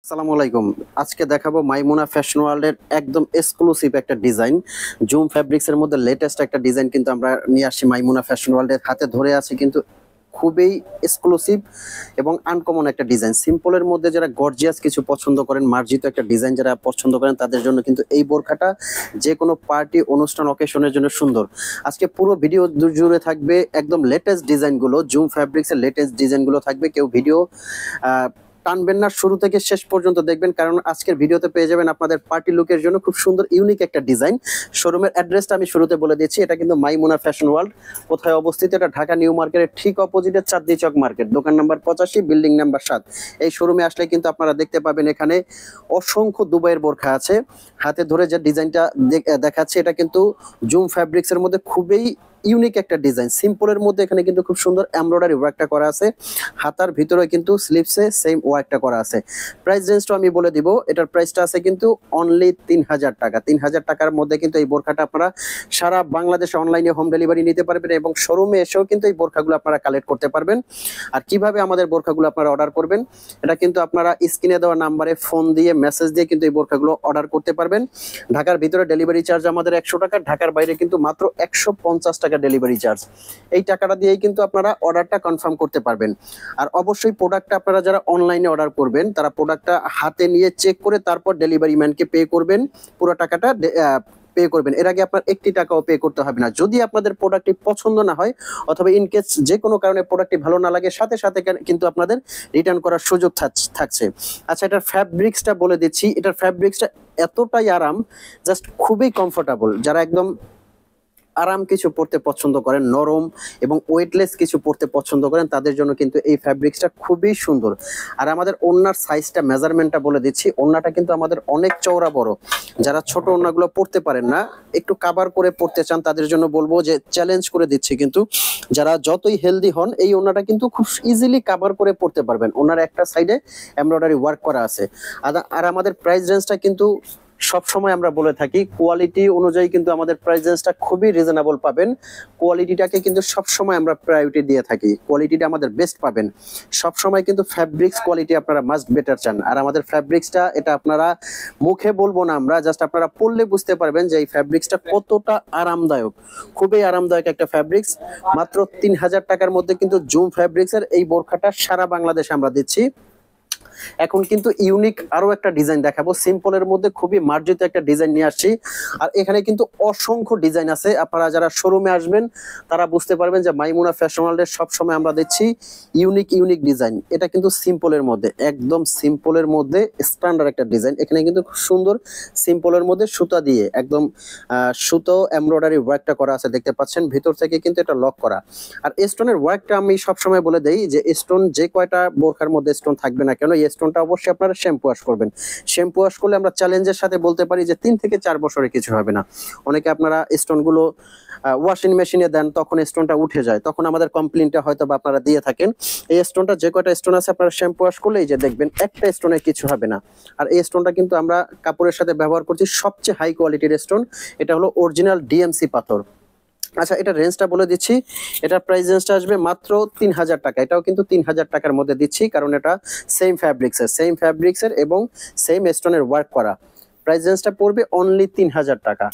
আসসালামু আলাইকুম। আজকে দেখাবো মাইমুনা ফ্যাশন ওয়ার্ল্ডের একদম এক্সক্লুসিভ একটা ডিজাইন। জুম ফ্যাব্রিক্স এর মধ্যে লেটেস্ট একটা ডিজাইন কিন্তু আমরা নিয়ে আসছি মাইমুনা ফ্যাশন ওয়ার্ল্ডের হাতে ধরে আছে কিন্তু খুবই এক্সক্লুসিভ এবং আনকমন একটা ডিজাইন। সিম্পলের মধ্যে যারা গর্জিয়াস কিছু পছন্দ করেন, মার্জিত একটা ডিজাইন যারা পছন্দ করেন তাদের জন্য কিন্তু এই বোরখাটা যে কোনো পার্টি, অনুষ্ঠান, অকেশনের জন্য সুন্দর। আজকে পুরো ভিডিও জুড়ে থাকবে একদম লেটেস্ট ডিজাইনগুলো, জুম ফ্যাব্রিক্স এর লেটেস্ট ডিজাইনগুলো থাকবে। কেউ ভিডিও টানবেন না, শুরু থেকে শেষ পর্যন্ত দেখবেন, কারণ আজকের ভিডিওতে পেয়ে যাবেন আপনাদের পার্টি লুকের জন্য খুব সুন্দর ইউনিক একটা ডিজাইন। শোরুমের অ্যাড্রেসটা আমি শুরুতে বলে দিচ্ছি, এটা কিন্তু মাইমুনা ফ্যাশন ওয়ার্ল্ড। কোথায় অবস্থিত? এটা ঢাকা নিউ মার্কেটের ঠিক অপোজিটে চাঁদনী চক মার্কেট, দোকান নাম্বার 85, বিল্ডিং নাম্বার 7। এই শোরুমে আসলে কিন্তু আপনারা দেখতে পাবেন এখানে অসংখ্য দুবাইয়ের বোরখা আছে। হাতে ধরে যে ডিজাইনটা দেখাচ্ছে এটা কিন্তু জুম ফ্যাব্রিক্স এর মধ্যে খুবই ইউনিক একটা ডিজাইন। সিম্পলের মধ্যে এখানে কিন্তু খুব সুন্দর এমব্রয়ডারি ওয়ার্কটা করা আছে। হাতার ভিতরে কিন্তু স্লিপসে সেম ওয়ার্কটা করা আছে। প্রাইস রেঞ্জটা আমি বলে দিব, এটার প্রাইসটা আছে কিন্তু অনলি 3000 টাকা। 3000 টাকার মধ্যে কিন্তু এই বোরখাটা আপনারা সারা বাংলাদেশে অনলাইনে হোম ডেলিভারি নিতে পারবেন এবং শোরুমে এসেও কিন্তু এই বোরখাগুলো আপনারা কালেক্ট করতে পারবেন। আর কিভাবে আমাদের বোরখাগুলো আপনারা অর্ডার করবেন, এটা কিন্তু আপনারা স্ক্রিনে দেওয়া নাম্বারে ফোন দিয়ে মেসেজ দিয়ে কিন্তু এই বোরখাগুলো অর্ডার করতে পারবেন। ঢাকার ভিতরে ডেলিভারি চার্জ আমাদের 100 টাকা, ঢাকার বাইরে কিন্তু মাত্র 150 টাকা ডেলিভারি চার্জ। এই টাকাটা দিয়েই কিন্তু আপনারা অর্ডারটা কনফার্ম করতে পারবেন। আর অবশ্যই প্রোডাক্টটা আপনারা যারা অনলাইনে অর্ডার করবেন তারা প্রোডাক্টটা হাতে নিয়ে চেক করে তারপর ডেলিভারি ম্যানকে পে করবেন, পুরো টাকাটা পে করবেন। এর আগে আপনার 1 টাকাও পে করতে হবে না। যদি আপনাদের প্রোডাক্টটি পছন্দ না হয় অথবা ইনকেস যে কোনো কারণে প্রোডাক্টটি ভালো না লাগে, সাথে সাথে কিন্তু আপনাদের রিটার্ন করার সুযোগ থাকছে। আচ্ছা, এটার ফ্যাব্রিক্সটা বলে দিচ্ছি। এটার ফ্যাব্রিক্সটা এতটাই আরাম, জাস্ট খুবই কমফোর্টেবল। যারা একদম আরাম কিছু পড়তে পছন্দ করেন, নরম এবং ওয়েটলেস কিছু পড়তে পছন্দ করেন, তাদের জন্য কিন্তু এই ফ্যাব্রিক্সটা খুবই সুন্দর। আর আমাদের ওড়নার সাইজটা, মেজারমেন্টটা বলে দিচ্ছি। ওড়নাটা কিন্তু আমাদের অনেক চওড়া বড়। যারা ছোট ওড়নাগুলো পড়তে পারেন না, একটু কাভার করে পড়তে চান, তাদের জন্য বলবো যে চ্যালেঞ্জ করে দিচ্ছি কিন্তু যারা যতই হেলদি হন এই ওড়নাটা কিন্তু খুব ইজিলি কাভার করে পড়তে পারবেন। ওনার একটা সাইডে এমব্রয়ডারি ওয়ার্ক করা আছে। আর আমাদের প্রাইস রেঞ্জটা কিন্তু সব সময় আমরা বলে থাকি কোয়ালিটি অনুযায়ী কিন্তু আমাদের প্রাইস রেঞ্জটা খুবই রিজনেবল পাবেন। কোয়ালিটিটাকে কিন্তু সব সময় আমরা প্রায়োরিটি দিয়ে থাকি, কোয়ালিটিটা আমাদের বেস্ট পাবেন। সব সময় কিন্তু ফ্যাব্রিক্স কোয়ালিটি আপনারা মাস্ট বেটার চান। আর আমাদের ফ্যাব্রিক্সটা এটা আপনারা মুখে বলবো না, আমরা জাস্ট আপনারা পরলে বুঝতে পারবেন যে এই ফ্যাব্রিক্সটা কতটা আরামদায়ক। খুবই আরামদায়ক একটা ফ্যাব্রিক্স। মাত্র 3000 টাকার মধ্যে কিন্তু জুম ফ্যাব্রিক্সের এই বোরখাটা সারা বাংলাদেশে আমরা দিচ্ছি। এখন কিন্তু ইউনিক আরো একটা ডিজাইন দেখাবো। সিম্পলের মধ্যে খুবই মার্জিত একটা ডিজাইন নিয়ে আসছি। আর এখানে কিন্তু অসংখ্য ডিজাইন আছে। আপনারা যারা শোরুমে আসবেন তারা বুঝতে পারবেন যে মাইমুনা ফ্যাশন ওয়ার্ল্ডের সবসময় আমরা দিচ্ছি ইউনিক ডিজাইন। এটা কিন্তু সিম্পলের মধ্যে, একদম সিম্পলের মধ্যে স্ট্যান্ডার্ড একটা ডিজাইন। এখানে কিন্তু খুব সুন্দর সিম্পলের মধ্যে সুতা দিয়ে একদম সুতো এমব্রয়ডারি ওয়ার্কটা করা আছে, দেখতে পাচ্ছেন। ভিতর থেকে কিন্তু এটা লক করা। আর স্টোনের ওয়ার্কটা আমি সবসময় বলে দেই যে স্টোন যে কয়টা বোরখার মধ্যে স্টোন থাকবে না কেন, এই স্টোনটা অবশ্যই আপনারা শ্যাম্পু ওয়াশ করবেন। শ্যাম্পু ওয়াশ করলে আমরা চ্যালেঞ্জের সাথে বলতে পারি যে 3 থেকে 4 বছরে কিছু হবে না। অনেকে আপনারা স্টোনগুলো ওয়াশিং মেশিনে দেন, তখন স্টোনটা উঠে যায়, তখন আমাদের কমপ্লেইনটা হয়তো বা আপনারা দিয়ে থাকেন। এই স্টোনটা যে কয়টা স্টোন আছে আপনারা শ্যাম্পু ওয়াশ করলে এই যে দেখবেন একটা স্টোনে কিছু হবে না। আর এই স্টোনটা কিন্তু আমরা কাপড়ের সাথে ব্যবহার করছি সবচেয়ে হাই কোয়ালিটির স্টোন। এটা হলো অরিজিনাল ডিএমসি পাথর। আচ্ছা, এটা রেঞ্জটা বলে দিচ্ছি। এটার প্রাইস রেঞ্জটা আসবে মাত্র 3000 টাকা। এটাও কিন্তু 3000 টাকার মধ্যে দিচ্ছি, কারণ এটা সেম ফ্যাব্রিক্সের এবং সেম স্টোনের ওয়ার্ক করা। প্রাইস রেঞ্জটা পড়বে অনলি 3000 টাকা।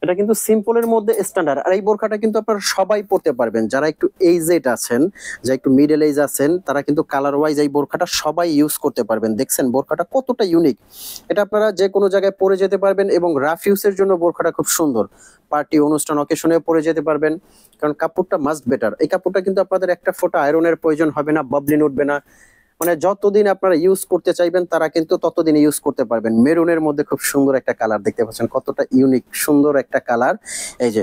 এটা কিন্তু সিম্পলের মধ্যে স্ট্যান্ডার্ড। আর এই বোরখাটা কিন্তু আপনারা সবাই পড়তে পারবেন। যারা একটু এইজেড আছেন, যারা একটু মিডল এজ আছেন, তারা কিন্তু কালার ওয়াইজ এই বোরখাটা সবাই ইউজ করতে পারবেন। দেখছেন বোরখাটা কতটা ইউনিক। এটা আপনারা যে কোনো জায়গায় পরে যেতে পারবেন এবং রাফ ইউজের জন্য বোরখাটা খুব সুন্দর। পার্টি, অনুষ্ঠান, অকেশনে পরে যেতে পারবেন, কারণ কাপড়টা মাস্ট বেটার। এই কাপড়টা কিন্তু আপনাদের একটা ফোঁটা আয়রনের প্রয়োজন হবে না, বাবলিন উঠবে না। মানে যতদিন আপনারা ইউজ করতে চাইবেন তারা কিন্তু ততদিন ইউজ করতে পারবেন। মেরুনের মধ্যে খুব সুন্দর একটা কালার, দেখতে পাচ্ছেন কতটা ইউনিক সুন্দর একটা কালার। এই যে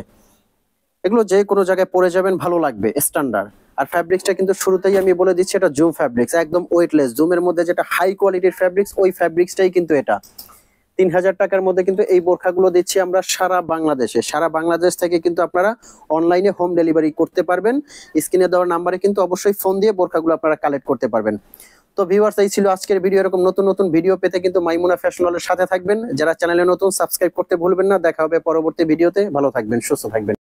এগুলো যে কোনো জায়গায় পরে যাবেন, ভালো লাগবে, স্ট্যান্ডার্ড। আর ফ্যাব্রিক্সটা কিন্তু শুরুতেই আমি বলে দিচ্ছি এটা জুম ফ্যাব্রিক্স, একদম ওয়েটলেস। জুমের মধ্যে যেটা হাই কোয়ালিটির ফ্যাব্রিক্স, ওই ফ্যাব্রিক্সটাই কিন্তু এটা। 3000 টাকার মধ্যে কিন্তু এই বোরখাগুলো দিচ্ছি আমরা সারা বাংলাদেশে। সারা বাংলাদেশ থেকে কিন্তু আপনারা অনলাইনে হোম ডেলিভারি করতে পারবেন। স্ক্রিনে দেওয়ার নাম্বারে কিন্তু অবশ্যই ফোন দিয়ে বোরখাগুলো আপনারা কালেক্ট করতে পারবেন। তো ভিউয়ার্স, এই ছিল আজকের ভিডিও। এরকম নতুন ভিডিও পেতে কিন্তু মাইমুনা ফ্যাশন ওয়ার্ল্ডের সাথে থাকবেন। যারা চ্যানেলে নতুন, সাবস্ক্রাইব করতে ভুলবেন না। দেখা হবে পরবর্তী ভিডিওতে। ভালো থাকবেন, সুস্থ থাকবেন।